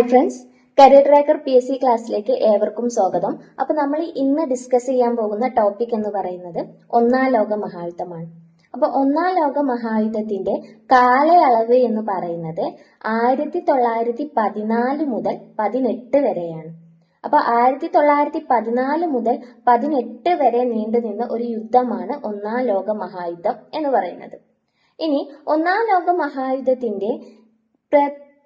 Friends, career tracker PSC ക്ലാസ്സിലേക്ക് ഏവർക്കും സ്വാഗതം. അപ്പൊ നമ്മൾ ഇന്ന് ഡിസ്കസ് ചെയ്യാൻ പോകുന്ന ടോപ്പിക് എന്ന് പറയുന്നത് ഒന്നാം ലോക മഹായുദ്ധമാണ്. അപ്പൊ ഒന്നാം ലോക മഹായുദ്ധത്തിന്റെ കാലയളവ് എന്ന് പറയുന്നത് 1914 മുതൽ 18 വരെയാണ്. അപ്പൊ 1914 മുതൽ 18 വരെ നീണ്ടുനിന്ന ഒരു യുദ്ധമാണ് ഒന്നാം ലോക മഹായുദ്ധം എന്ന് പറയുന്നത്. ഇനി ഒന്നാം ലോക മഹായുദ്ധത്തിന്റെ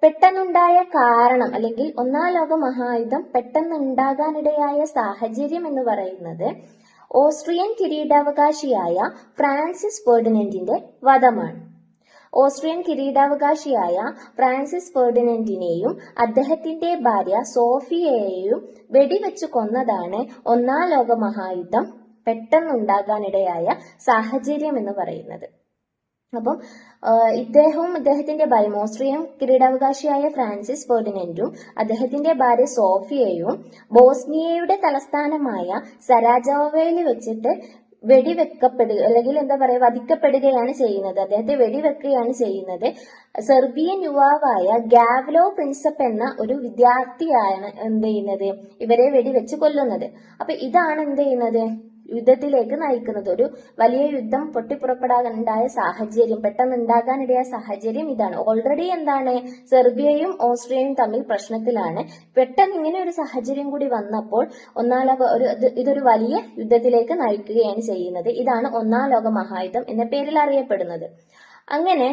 പെട്ടെന്നുണ്ടായ കാരണം അല്ലെങ്കിൽ ഒന്നാം ലോക മഹായുദ്ധം പെട്ടെന്നുണ്ടാകാനിടയായ സാഹചര്യം എന്ന് പറയുന്നത് ഓസ്ട്രിയൻ കിരീടാവകാശിയായ ഫ്രാൻസിസ് ഫെർഡിനൻഡിന്റെ വധമാണ്. ഓസ്ട്രിയൻ കിരീടാവകാശിയായ ഫ്രാൻസിസ് ഫെർഡിനൻഡിനെയും അദ്ദേഹത്തിന്റെ ഭാര്യ സോഫിയയെയും വെടിവെച്ചു കൊന്നതാണ് ഒന്നാം ലോക മഹായുദ്ധം പെട്ടെന്നുണ്ടാകാനിടയായ സാഹചര്യം എന്ന് പറയുന്നത്. അപ്പം ഇദ്ദേഹത്തിന്റെ ഭാര്യ ഓസ്ട്രിയൻ കിരീടാവകാശിയായ ഫ്രാൻസിസ് ഫെർഡിനൻഡും അദ്ദേഹത്തിന്റെ ഭാര്യ സോഫിയയും ബോസ്നിയയുടെ തലസ്ഥാനമായ സരാജോവയിൽ വെച്ചിട്ട് വെടിവെക്കപ്പെടുക അല്ലെങ്കിൽ വധിക്കപ്പെടുകയാണ് ചെയ്യുന്നത്. അദ്ദേഹത്തെ വെടിവെക്കുകയാണ് ചെയ്യുന്നത്. സെർബിയൻ യുവാവായ ഗാവ്ലോ പ്രിൻസപ്പ് എന്ന ഒരു വിദ്യാർത്ഥിയാണ് ഇവരെ വെടിവെച്ച് കൊല്ലുന്നത്. അപ്പൊ ഇതാണ് യുദ്ധത്തിലേക്ക് നയിക്കുന്നത്. ഒരു വലിയ യുദ്ധം പൊട്ടിപ്പുറപ്പെടാനുണ്ടായ സാഹചര്യം, പെട്ടെന്നുണ്ടാകാനിടയായ സാഹചര്യം ഇതാണ്. ഓൾറെഡി സെർബിയയും ഓസ്ട്രിയയും തമ്മിൽ പ്രശ്നത്തിലാണ്. പെട്ടെന്ന് ഇങ്ങനെ ഒരു സാഹചര്യം കൂടി വന്നപ്പോൾ ഇതൊരു വലിയ യുദ്ധത്തിലേക്ക് നയിക്കുകയാണ് ചെയ്യുന്നത്. ഇതാണ് ഒന്നാം ലോക മഹായുദ്ധം എന്ന പേരിൽ അറിയപ്പെടുന്നത്. അങ്ങനെ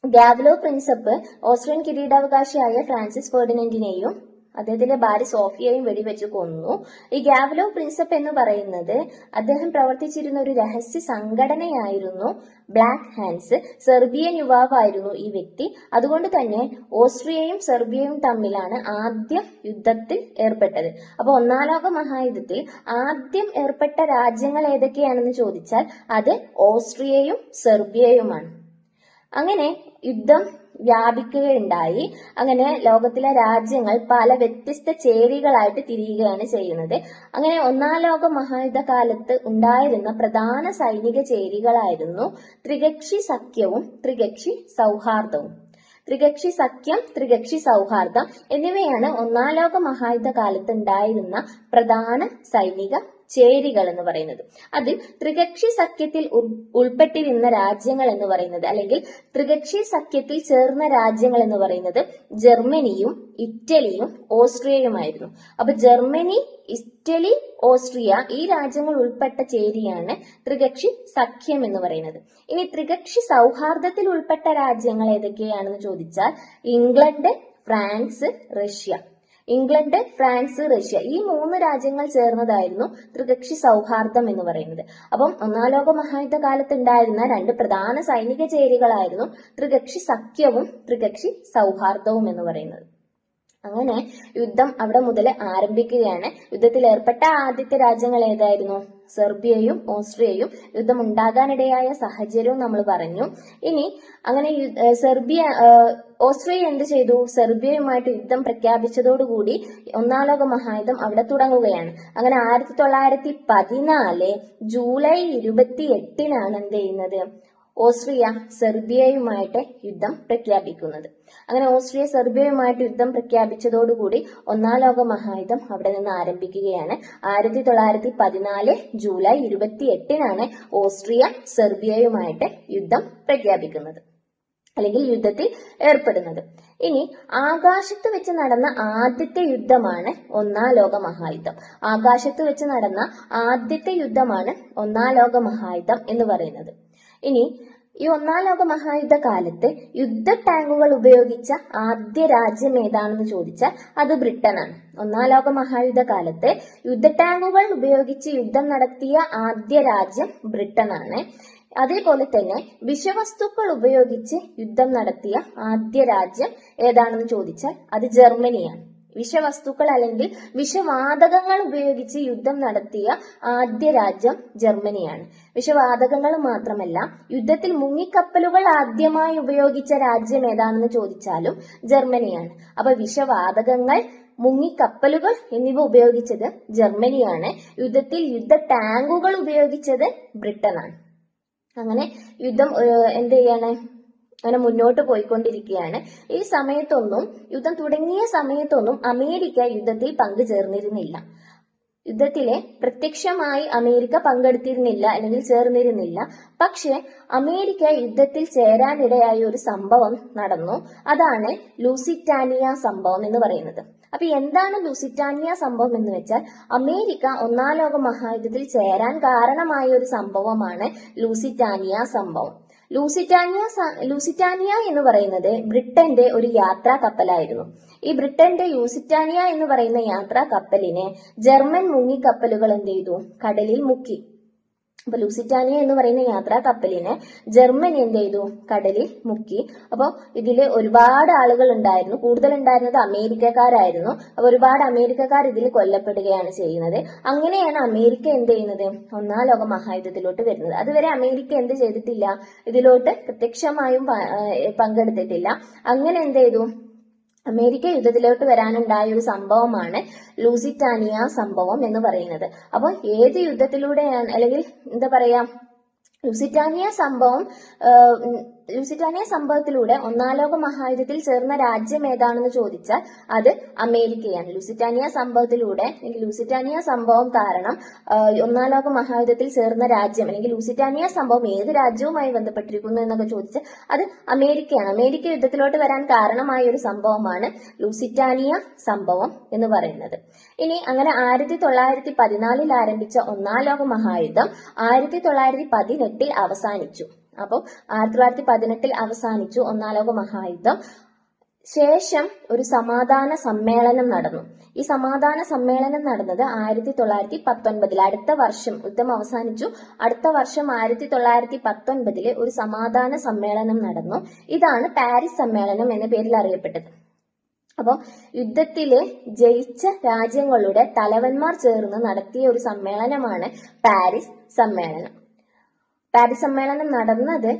ഗാവ്ലോ പ്രിൻസപ്പ് ഓസ്ട്രിയൻ കിരീടാവകാശിയായ ഫ്രാൻസിസ് ഫെർഡിനൻഡിനെയും അദ്ദേഹത്തിന്റെ ഭാര്യ സോഫിയയും വെടിവെച്ച് കൊന്നു. ഈ ഗാവ്ലോ പ്രിൻസപ്പ് എന്ന് പറയുന്നത് അദ്ദേഹം പ്രവർത്തിച്ചിരുന്ന ഒരു രഹസ്യ സംഘടനയായിരുന്നു ബ്ലാക്ക് ഹാൻഡ്സ്. സെർബിയൻ യുവാവായിരുന്നു ഈ വ്യക്തി. അതുകൊണ്ട് തന്നെ ഓസ്ട്രിയയും സെർബിയയും തമ്മിലാണ് ആദ്യം യുദ്ധത്തിൽ ഏർപ്പെട്ടത്. അപ്പൊ ഒന്നാം ലോക മഹായുദ്ധത്തിൽ ആദ്യം ഏർപ്പെട്ട രാജ്യങ്ങൾ ഏതൊക്കെയാണെന്ന് ചോദിച്ചാൽ അത് ഓസ്ട്രിയയും സെർബിയയുമാണ്. അങ്ങനെ യുദ്ധം വ്യാപിക്കുകയുണ്ടായി. അങ്ങനെ ലോകത്തിലെ രാജ്യങ്ങൾ പല വ്യത്യസ്ത ചേരികളായിട്ട് തിരിയുകയാണ് ചെയ്യുന്നത്. അങ്ങനെ ഒന്നാം ലോക മഹായുദ്ധ കാലത്ത് ഉണ്ടായിരുന്ന പ്രധാന സൈനിക ചേരികളായിരുന്നു ത്രികക്ഷി സഖ്യവും ത്രികക്ഷി സൗഹാർദ്ദവും. ത്രികക്ഷി സഖ്യം, ത്രികക്ഷി സൗഹാർദ്ദം എന്നിവയാണ് ഒന്നാം ലോക മഹായുദ്ധ കാലത്ത് ഉണ്ടായിരുന്ന പ്രധാന സൈനിക ചേരികൾ എന്ന് പറയുന്നത്. അതിൽ ത്രികക്ഷി സഖ്യത്തിൽ ഉൾപ്പെട്ടിരുന്ന രാജ്യങ്ങൾ എന്ന് പറയുന്നത് അല്ലെങ്കിൽ ത്രികക്ഷി സഖ്യത്തിൽ ചേർന്ന രാജ്യങ്ങൾ എന്ന് പറയുന്നത് ജർമ്മനിയും ഇറ്റലിയും ഓസ്ട്രിയയുമായിരുന്നു. അപ്പൊ ജർമ്മനി, ഇറ്റലി, ഓസ്ട്രിയ ഈ രാജ്യങ്ങൾ ഉൾപ്പെട്ട ചേരിയാണ് ത്രികക്ഷി സഖ്യം എന്ന് പറയുന്നത്. ഇനി ത്രികക്ഷി സൗഹാർദ്ദത്തിൽ ഉൾപ്പെട്ട രാജ്യങ്ങൾ ഏതൊക്കെയാണെന്ന് ചോദിച്ചാൽ England, France, Russia. England, France, Russia ഈ 3 രാജ്യങ്ങൾ ചേർന്നതായിരുന്നു ത്രികക്ഷി സൗഹാർദ്ദം എന്ന് പറയുന്നത്. അപ്പം ഒന്നാം ലോക മഹായുദ്ധ കാലത്ത് ഉണ്ടായിരുന്ന 2 പ്രധാന സൈനിക ചേരികളായിരുന്നു ത്രികക്ഷി സഖ്യവും ത്രികക്ഷി സൗഹാർദ്ദവും എന്ന് പറയുന്നത്. അങ്ങനെ യുദ്ധം അവിടെ മുതൽ ആരംഭിക്കുകയാണ്. യുദ്ധത്തിൽ ഏർപ്പെട്ട ആദ്യത്തെ രാജ്യങ്ങൾ ഏതായിരുന്നു? സെർബിയയും ഓസ്ട്രിയയും. യുദ്ധം ഉണ്ടാകാനിടയായ സാഹചര്യവും നമ്മൾ പറഞ്ഞു. ഇനി അങ്ങനെ ഓസ്ട്രിയ എന്ത് ചെയ്തു? സെർബിയയുമായിട്ട് യുദ്ധം പ്രഖ്യാപിച്ചതോടുകൂടി ഒന്നാം ലോക മഹായുദ്ധം അവിടെ തുടങ്ങുകയാണ്. അങ്ങനെ 1914 ജൂലൈ 28 ഓസ്ട്രിയ സെർബിയയുമായിട്ട് യുദ്ധം പ്രഖ്യാപിക്കുന്നത്. അങ്ങനെ ഓസ്ട്രിയ സെർബിയയുമായിട്ട് യുദ്ധം പ്രഖ്യാപിച്ചതോടുകൂടി ഒന്നാം ലോക മഹായുദ്ധം അവിടെ നിന്ന് ആരംഭിക്കുകയാണ്. 1914 ജൂലൈ 28 ഓസ്ട്രിയ സെർബിയയുമായിട്ട് യുദ്ധം പ്രഖ്യാപിക്കുന്നത് അല്ലെങ്കിൽ യുദ്ധത്തിൽ ഏർപ്പെടുന്നത്. ഇനി ആകാശത്ത് വെച്ച് നടന്ന ആദ്യത്തെ യുദ്ധമാണ് ഒന്നാം ലോക മഹായുദ്ധം. ആകാശത്ത് വെച്ച് നടന്ന ആദ്യത്തെ യുദ്ധമാണ് ഒന്നാം ലോക മഹായുദ്ധം എന്ന് പറയുന്നത്. ഇനി ഈ ഒന്നാം ലോക മഹായുദ്ധ കാലത്ത് യുദ്ധ ടാങ്കുകൾ ഉപയോഗിച്ച ആദ്യ രാജ്യം ഏതാണെന്ന് ചോദിച്ചാൽ അത് ബ്രിട്ടനാണ്. ഒന്നാം ലോക മഹായുദ്ധ കാലത്ത് യുദ്ധ ടാങ്കുകൾ ഉപയോഗിച്ച് യുദ്ധം നടത്തിയ ആദ്യ രാജ്യം ബ്രിട്ടനാണ്. അതേപോലെ തന്നെ വിഷവസ്തുക്കൾ ഉപയോഗിച്ച് യുദ്ധം നടത്തിയ ആദ്യ രാജ്യം ഏതാണെന്ന് ചോദിച്ചാൽ അത് ജർമ്മനിയാണ്. വിഷവസ്തുക്കൾ അല്ലെങ്കിൽ വിഷവാതകങ്ങൾ ഉപയോഗിച്ച് യുദ്ധം നടത്തിയ ആദ്യ രാജ്യം ജർമ്മനിയാണ്. വിഷവാതകങ്ങൾ മാത്രമല്ല, യുദ്ധത്തിൽ മുങ്ങിക്കപ്പലുകൾ ആദ്യമായി ഉപയോഗിച്ച രാജ്യം ഏതാണെന്ന് ചോദിച്ചാലും ജർമ്മനിയാണ്. അപ്പൊ വിഷവാതകങ്ങൾ, മുങ്ങിക്കപ്പലുകൾ എന്നിവ ഉപയോഗിച്ചത് ജർമ്മനിയാണ്. യുദ്ധത്തിൽ യുദ്ധ ടാങ്കുകൾ ഉപയോഗിച്ചത് ബ്രിട്ടനാണ്. അങ്ങനെ യുദ്ധം അങ്ങനെ മുന്നോട്ട് പോയിക്കൊണ്ടിരിക്കുകയാണ്. ഈ സമയത്തൊന്നും, യുദ്ധം തുടങ്ങിയ സമയത്തൊന്നും അമേരിക്ക യുദ്ധത്തിൽ പങ്കുചേർന്നിരുന്നില്ല. യുദ്ധത്തിലെ പ്രത്യക്ഷമായി അമേരിക്ക പങ്കെടുത്തിരുന്നില്ല അല്ലെങ്കിൽ ചേർന്നിരുന്നില്ല. പക്ഷെ അമേരിക്ക യുദ്ധത്തിൽ ചേരാനിടയായ ഒരു സംഭവം നടന്നു. അതാണ് ലൂസിറ്റാനിയ സംഭവം എന്ന് പറയുന്നത്. അപ്പൊ എന്താണ് ലൂസിറ്റാനിയ സംഭവം എന്ന് വെച്ചാൽ, അമേരിക്ക ഒന്നാം ലോക മഹായുദ്ധത്തിൽ ചേരാൻ കാരണമായ ഒരു സംഭവമാണ് ലൂസിറ്റാനിയ സംഭവം. ലൂസിറ്റാനിയ എന്ന് പറയുന്നത് ബ്രിട്ടന്റെ ഒരു യാത്രാ കപ്പലായിരുന്നു. ഈ ബ്രിട്ടന്റെ ലൂസിറ്റാനിയ എന്ന് പറയുന്ന യാത്രാ കപ്പലിനെ ജർമ്മൻ മുങ്ങിക്കപ്പലുകൾ എന്ത് ചെയ്തു? കടലിൽ മുക്കി. അപ്പൊ ലൂസിറ്റാനിയ എന്ന് പറയുന്ന യാത്രാ കപ്പലിനെ ജർമ്മനി എന്ത് ചെയ്തു? കടലിൽ മുക്കി. അപ്പൊ ഇതില് ഒരുപാട് ആളുകൾ ഉണ്ടായിരുന്നു. കൂടുതൽ ഉണ്ടായിരുന്നത് അമേരിക്കക്കാരായിരുന്നു. അപ്പൊ ഒരുപാട് അമേരിക്കക്കാർ ഇതിൽ കൊല്ലപ്പെടുകയാണ് ചെയ്യുന്നത്. അങ്ങനെയാണ് അമേരിക്ക എന്ത് ചെയ്യുന്നത്? ഒന്നാം ലോക മഹായുദ്ധത്തിലോട്ട് വരുന്നത്. അതുവരെ അമേരിക്ക എന്ത് ചെയ്തിട്ടില്ല? ഇതിലോട്ട് പ്രത്യക്ഷമായും പങ്കെടുത്തിട്ടില്ല. അങ്ങനെ എന്ത് ചെയ്തു? അമേരിക്ക യുദ്ധത്തിലോട്ട് വരാനുണ്ടായ ഒരു സംഭവമാണ് ലൂസിറ്റാനിയ സംഭവം എന്ന് പറയുന്നത്. അപ്പൊ ഏത് യുദ്ധത്തിലൂടെയാണ്, അല്ലെങ്കിൽ എന്താ പറയാ, ലൂസിറ്റാനിയ സംഭവത്തിലൂടെ ഒന്നാം ലോക മഹായുദ്ധത്തിൽ ചേർന്ന രാജ്യം ഏതാണെന്ന് ചോദിച്ചാൽ അത് അമേരിക്കയാണ്. ലൂസിറ്റാനിയ സംഭവത്തിലൂടെ, അല്ലെങ്കിൽ ലൂസിറ്റാനിയ സംഭവം കാരണം ഒന്നാം ലോക മഹായുദ്ധത്തിൽ ചേർന്ന രാജ്യം, അല്ലെങ്കിൽ ലൂസിറ്റാനിയ സംഭവം ഏത് രാജ്യവുമായി ബന്ധപ്പെട്ടിരിക്കുന്നു എന്നൊക്കെ ചോദിച്ചാൽ അത് അമേരിക്കയാണ്. അമേരിക്ക യുദ്ധത്തിലോട്ട് വരാൻ കാരണമായ ഒരു സംഭവമാണ് ലൂസിറ്റാനിയ സംഭവം എന്ന് പറയുന്നത്. ഇനി അങ്ങനെ 1914 ആരംഭിച്ച ഒന്നാം ലോക മഹായുദ്ധം 1918 അവസാനിച്ചു. അപ്പോൾ 1918 അവസാനിച്ചു ഒന്നാം ലോക മഹായുദ്ധം. ശേഷം ഒരു സമാധാന സമ്മേളനം നടന്നു. ഈ സമാധാന സമ്മേളനം നടന്നത് 1919. അടുത്ത വർഷം യുദ്ധം അവസാനിച്ചു. അടുത്ത വർഷം 1919 ഒരു സമാധാന സമ്മേളനം നടന്നു. ഇതാണ് പാരീസ് സമ്മേളനം എന്ന പേരിൽ അറിയപ്പെട്ടത്. അപ്പോൾ യുദ്ധത്തില് ജയിച്ച രാജ്യങ്ങളുടെ തലവന്മാർ ചേർന്ന് നടത്തിയ ഒരു സമ്മേളനമാണ് പാരീസ് സമ്മേളനം. പാരീസ് സമ്മേളനം നടന്നത്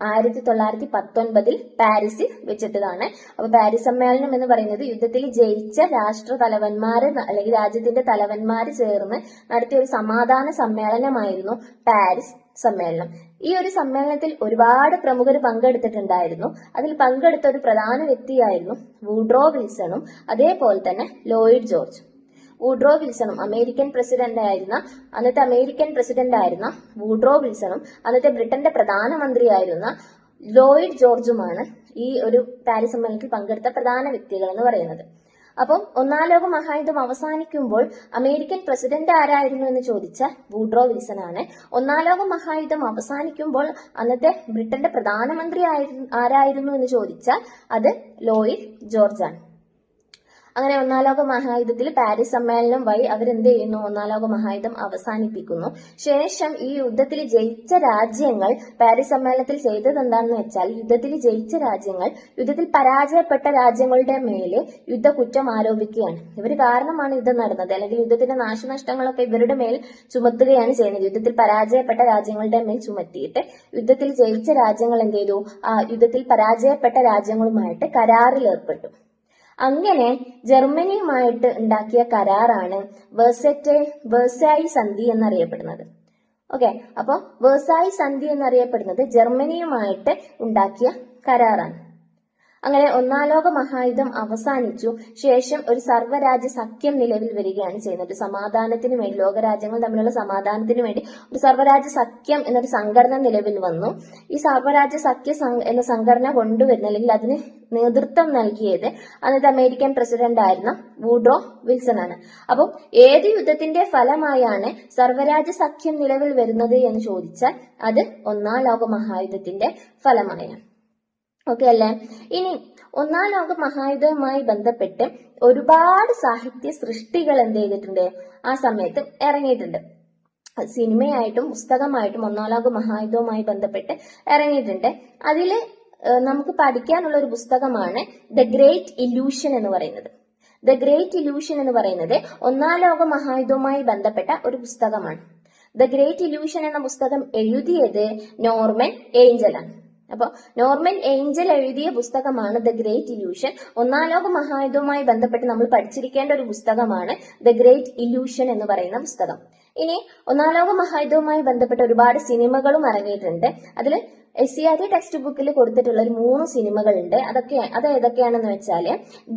1919 പാരീസിൽ വെച്ചിട്ടതാണ്. അപ്പൊ പാരീസ് സമ്മേളനം എന്ന് പറയുന്നത് യുദ്ധത്തിൽ ജയിച്ച രാഷ്ട്ര തലവന്മാര് അല്ലെങ്കിൽ രാജ്യത്തിന്റെ തലവന്മാര് ചേർന്ന് നടത്തിയ ഒരു സമാധാന സമ്മേളനമായിരുന്നു പാരീസ് സമ്മേളനം. ഈ ഒരു സമ്മേളനത്തിൽ ഒരുപാട് പ്രമുഖർ പങ്കെടുത്തിട്ടുണ്ടായിരുന്നു. അതിൽ പങ്കെടുത്ത ഒരു പ്രധാന വ്യക്തിയായിരുന്നു വൂഡ്രോ വിൽസണും അതേപോലെ തന്നെ ലോയിഡ് ജോർജ്. വൂഡ്രോ വിൽസണും അന്നത്തെ അമേരിക്കൻ പ്രസിഡന്റ് ആയിരുന്ന വൂഡ്രോ വിൽസണും അന്നത്തെ ബ്രിട്ടന്റെ പ്രധാനമന്ത്രിയായിരുന്ന ലോയിഡ് ജോർജുമാണ് ഈ ഒരു പാരീസ് സമ്മേളനത്തിൽ പങ്കെടുത്ത പ്രധാന വ്യക്തികൾ എന്ന് പറയുന്നത്. അപ്പം ഒന്നാം ലോക മഹായുദ്ധം അവസാനിക്കുമ്പോൾ അമേരിക്കൻ പ്രസിഡന്റ് ആരായിരുന്നു എന്ന് ചോദിച്ചാൽ വൂഡ്രോ വിൽസൺ ആണ്. ഒന്നാം ലോക മഹായുദ്ധം അവസാനിക്കുമ്പോൾ അന്നത്തെ ബ്രിട്ടന്റെ പ്രധാനമന്ത്രി ആരായിരുന്നു എന്ന് ചോദിച്ചാൽ അത് ലോയിഡ് ജോർജ് ആണ്. അങ്ങനെ ഒന്നാം ലോക മഹായുദ്ധത്തിൽ പാരീസ് സമ്മേളനം വഴി അവരെന്ത് ചെയ്യുന്നു? ഒന്നാം ലോക മഹായുദ്ധം അവസാനിപ്പിക്കുന്നു. ശേഷം ഈ യുദ്ധത്തിൽ ജയിച്ച രാജ്യങ്ങൾ പാരീസ് സമ്മേളനത്തിൽ ചെയ്തത് എന്താണെന്ന് വെച്ചാൽ, യുദ്ധത്തിൽ ജയിച്ച രാജ്യങ്ങൾ യുദ്ധത്തിൽ പരാജയപ്പെട്ട രാജ്യങ്ങളുടെ മേലെ യുദ്ധക്കുറ്റം ആരോപിക്കുകയാണ്. ഇവർ കാരണമാണ് യുദ്ധം നടന്നത്, അല്ലെങ്കിൽ യുദ്ധത്തിന്റെ നാശനഷ്ടങ്ങളൊക്കെ ഇവരുടെ മേൽ ചുമത്തുകയാണ് ചെയ്യുന്നത്. യുദ്ധത്തിൽ പരാജയപ്പെട്ട രാജ്യങ്ങളുടെ മേൽ ചുമത്തിയിട്ട് യുദ്ധത്തിൽ ജയിച്ച രാജ്യങ്ങൾ എന്ത് ചെയ്തു? യുദ്ധത്തിൽ പരാജയപ്പെട്ട രാജ്യങ്ങളുമായിട്ട് കരാറിൽ ഏർപ്പെട്ടു. അങ്ങനെ ജർമ്മനിയുമായിട്ട് ഉണ്ടാക്കിയ കരാറാണ് വേഴ്സായി സന്ധി എന്നറിയപ്പെടുന്നത്. ഓക്കെ, അപ്പൊ വേഴ്സായി സന്ധി എന്നറിയപ്പെടുന്നത് ജർമ്മനിയുമായിട്ട് ഉണ്ടാക്കിയ കരാറാണ്. അങ്ങനെ ഒന്നാം ലോക മഹായുദ്ധം അവസാനിച്ചു. ശേഷം ഒരു സർവ്വരാജ്യ സഖ്യം നിലവിൽ വരികയാണ് ചെയ്യുന്നത്. സമാധാനത്തിന് വേണ്ടി, ലോകരാജ്യങ്ങൾ തമ്മിലുള്ള സമാധാനത്തിന് വേണ്ടി ഒരു സർവ്വരാജ്യ സഖ്യം എന്നൊരു സംഘടന നിലവിൽ വന്നു. ഈ സർവ്വരാജ്യ സഖ്യ എന്ന സംഘടന കൊണ്ടുവരുന്ന, അല്ലെങ്കിൽ അതിന് നേതൃത്വം നൽകിയത് അന്നത്തെ അമേരിക്കൻ പ്രസിഡന്റ് ആയിരുന്ന വൂഡ്രോ വിൽസൺ ആണ്. അപ്പം ഏത് യുദ്ധത്തിന്റെ ഫലമായാണ് സർവ്വരാജ്യ സഖ്യം നിലവിൽ വരുന്നത് എന്ന് ചോദിച്ചാൽ അത് ഒന്നാം ലോക മഹായുദ്ധത്തിന്റെ ഫലമായാണ്. ഓക്കെ അല്ലേ? ഇനി ഒന്നാം ലോക മഹായുദ്ധവുമായി ബന്ധപ്പെട്ട് ഒരുപാട് സാഹിത്യ സൃഷ്ടികൾ എന്ത് ചെയ്തിട്ടുണ്ട്? ആ സമയത്ത് ഇറങ്ങിയിട്ടുണ്ട്. സിനിമയായിട്ടും പുസ്തകമായിട്ടും ഒന്നാം ലോക മഹായുദ്ധവുമായി ബന്ധപ്പെട്ട് ഇറങ്ങിയിട്ടുണ്ട്. അതില് നമുക്ക് പഠിക്കാനുള്ള ഒരു പുസ്തകമാണ് ദ ഗ്രേറ്റ് ഇല്യൂഷൻ എന്ന് പറയുന്നത്. ദ ഗ്രേറ്റ് ഇല്യൂഷൻ എന്ന് പറയുന്നത് ഒന്നാം ലോക മഹായുദ്ധവുമായി ബന്ധപ്പെട്ട ഒരു പുസ്തകമാണ്. ദ ഗ്രേറ്റ് ഇല്യൂഷൻ എന്ന പുസ്തകം എഴുതിയത് നോർമൻ ഏഞ്ചൽ ആണ്. അപ്പൊ നോർമൻ ഏഞ്ചൽ എഴുതിയ പുസ്തകമാണ് ദ ഗ്രേറ്റ് ഇല്യൂഷൻ. ഒന്നാം ലോക മഹായുദ്ധവുമായി ബന്ധപ്പെട്ട് നമ്മൾ പഠിച്ചിരിക്കേണ്ട ഒരു പുസ്തകമാണ് ദ ഗ്രേറ്റ് ഇല്യൂഷൻ എന്ന് പറയുന്ന പുസ്തകം. ഇനി ഒന്നാം ലോക മഹായുദ്ധവുമായി ബന്ധപ്പെട്ട ഒരുപാട് സിനിമകളും ഇറങ്ങിയിട്ടുണ്ട്. അതിൽ SCERT ടെക്സ്റ്റ് ബുക്കിൽ കൊടുത്തിട്ടുള്ള ഒരു 3 സിനിമകളുണ്ട്. അത് ഏതൊക്കെയാണെന്ന് വെച്ചാൽ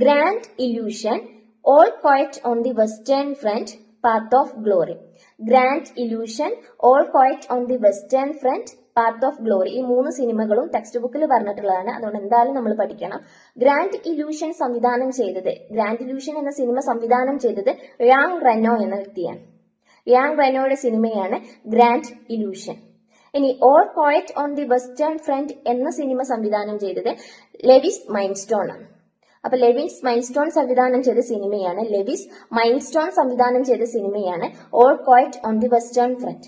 Grand Illusion, All Quiet on the Western Front, Path of Glory. Grand Illusion, All Quiet on the Western Front, Path of Glory. ഈ 3 സിനിമകളും ടെക്സ്റ്റ് ബുക്കിൽ പറഞ്ഞിട്ടുള്ളതാണ്. അതുകൊണ്ട് എന്തായാലും നമ്മൾ പഠിക്കണം. ഗ്രാൻഡ് ഇല്യൂഷൻ എന്ന സിനിമ സംവിധാനം ചെയ്തത് യാങ് റെനോ എന്ന വ്യക്തിയാണ്. യാങ് റെനോയുടെ സിനിമയാണ് ഗ്രാൻഡ് ഇല്യൂഷൻ. ഇനി All Quiet on the Western Front എന്ന സിനിമ സംവിധാനം ചെയ്തത് ലെവിസ് മൈൻസ്റ്റോൺ ആണ്. അപ്പൊ ലെവിസ് മൈൻസ്റ്റോൺ സംവിധാനം ചെയ്ത സിനിമയാണ് All Quiet on the Western Front.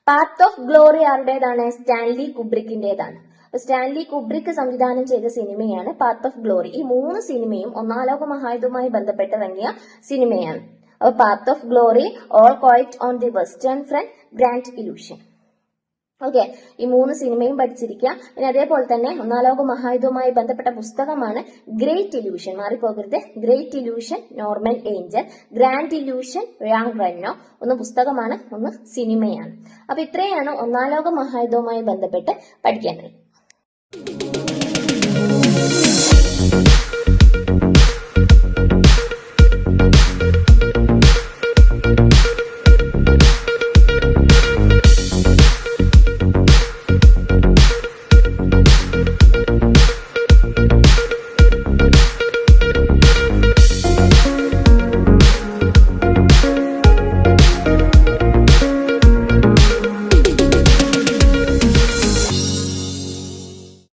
Path of Glory ആരുടേതാണ്? സ്റ്റാൻലി കുബ്രിക്കിന്റേതാണ്. അപ്പൊ സ്റ്റാൻലി കുബ്രിക്ക് സംവിധാനം ചെയ്ത സിനിമയാണ് പാത്ത് ഓഫ് ഗ്ലോറി. ഈ 3 സിനിമയും ഒന്നാം ലോക മഹായുദ്ധവുമായി ബന്ധപ്പെട്ടിറങ്ങിയ സിനിമയാണ്. അപ്പൊ Path of Glory, All Quiet on the Western Front, Grand Illusion. Okay, ഈ 3 സിനിമയും പഠിച്ചിരിക്കുക. പിന്നെ അതേപോലെ തന്നെ ഒന്നാം ലോക മഹായുദ്ധവുമായി ബന്ധപ്പെട്ട പുസ്തകമാണ് ഗ്രേറ്റ് ഇല്യൂഷൻ. മാറിപ്പോകരുത്. Great illusion Norman Angell, grand illusion Jean Renoir. ഒന്ന് പുസ്തകമാണ്, ഒന്ന് സിനിമയാണ്. അപ്പൊ ഇത്രയാണ് ഒന്നാം ലോക മഹായുദ്ധവുമായി ബന്ധപ്പെട്ട് പഠിക്കേണ്ടത്.